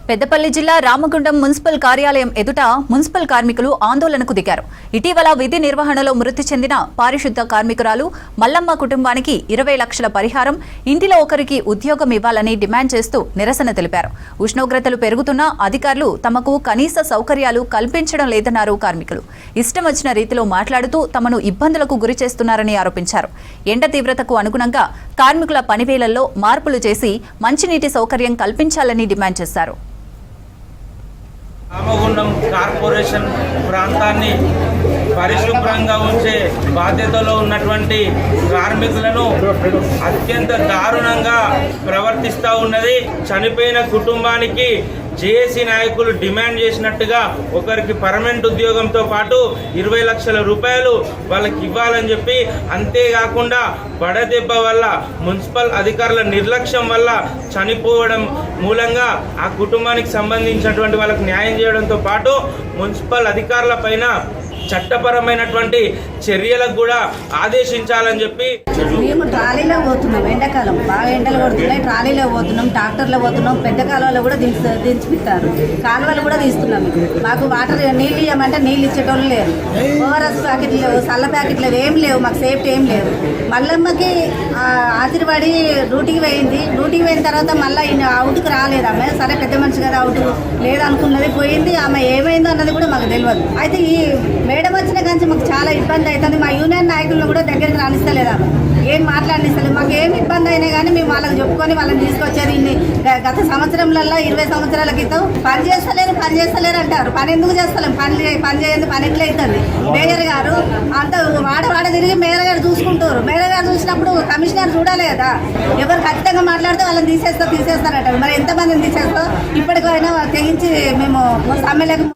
పెద్దపల్లి జిల్లా రామగుండం మున్సిపల్ కార్యాలయం ఎదుట మున్సిపల్ కార్మికులు ఆందోళనకు దిగారు. ఇటీవల విధి నిర్వహణలో మృతి చెందిన పారిశుద్ధ కార్మికురాలు మల్లమ్మ కుటుంబానికి 20 లక్షల పరిహారం, ఇంటిలో ఒకరికి ఉద్యోగం ఇవ్వాలని డిమాండ్ చేస్తూ నిరసన తెలిపారు. ఉష్ణోగ్రతలు పెరుగుతున్నా అధికారులు తమకు కనీస సౌకర్యాలు కల్పించడం లేదన్నారు కార్మికులు. ఇష్టం వచ్చిన రీతిలో మాట్లాడుతూ తమను ఇబ్బందులకు గురి చేస్తున్నారని ఆరోపించారు. ఎండ తీవ్రతకు అనుగుణంగా కార్మికుల పనివేళల్లో మార్పులు చేసి మంచినీటి సౌకర్యం కల్పించాలని డిమాండ్ చేశారు. రామగుండం కార్పొరేషన్ ప్రాంతాన్ని పరిశుభ్రంగా ఉంచే బాధ్యతలో ఉన్నటువంటి కార్మికులను అత్యంత దారుణంగా ప్రవర్తిస్తూ ఉన్నది. చనిపోయిన కుటుంబానికి జేఏసీ నాయకులు డిమాండ్ చేసినట్టుగా ఒకరికి పర్మనెంట్ ఉద్యోగంతో పాటు 20 లక్షల రూపాయలు వాళ్ళకి ఇవ్వాలని చెప్పి, అంతేకాకుండా వడదెబ్బ వల్ల మున్సిపల్ అధికారుల నిర్లక్ష్యం వల్ల చనిపోవడం మూలంగా ఆ కుటుంబానికి సంబంధించినటువంటి వాళ్ళకి న్యాయం చేయడంతో పాటు మున్సిపల్ అధికారుల పైన చట్టపరమైనటువంటి చర్యలకు కూడా ఆదేశించాలని చెప్పి మేము ట్రాలీలో పోతున్నాం. ఎండాకాలం బాగా ఎండలు కొడుతున్నాయి. ట్రాలీలో పోతున్నాం, ట్రాక్టర్లో పోతున్నాం. పెద్ద కాలువలో కూడా దించిపిస్తారు. కాలువలు కూడా తీస్తున్నాం. మాకు వాటర్ నీళ్ళు ఇవ్వమంటే నీళ్ళు ఇచ్చేటోళ్ళు లేరు. ఓఆర్ఎస్ ప్యాకెట్లు లేవు, సల్ల ప్యాకెట్లు లేవు, ఏం లేవు. మాకు సేఫ్టీ ఏం లేదు. మల్లమ్మకి ఆశీర్వాడి డ్యూటీకి పోయింది. డ్యూటీకి పోయిన తర్వాత మళ్ళీ అవుట్కి రాలేదు ఆమె. సరే పెద్ద మనిషి కదా, అవుట్ లేదనుకున్నది, పోయింది. ఆమె ఏమైందో అన్నది కూడా మాకు తెలియదు. అయితే ఈ మేడం వచ్చిన కానీ మాకు చాలా ఇబ్బంది అవుతుంది. మా యూనియన్ నాయకులను కూడా దగ్గరికి రానిస్తలేదు. ఏం మాట్లాడిస్తలేదు. మాకు ఏం ఇబ్బంది అయినా కానీ మేము వాళ్ళకి చెప్పుకొని వాళ్ళని తీసుకొచ్చేది. ఇన్ని గత సంవత్సరంలలో 20 సంవత్సరాల క్రితం పని చేస్తలేరు అంటారు. పని ఎందుకు చేస్తలేం? పని చేయండి, పని ఎట్లా అవుతుంది? మేయర్ గారు అంత వాడ తిరిగి మేయర్ గారు చూసుకుంటారు. మేయర్ గారు చూసినప్పుడు కమిషనర్ చూడాలి కదా. ఎవరు ఖచ్చితంగా మాట్లాడితే వాళ్ళని తీసేస్తారంటారు. మరి ఎంతమందిని తీసేస్తారో ఇప్పటికైనా తెగించి మేము సమ్మెలకు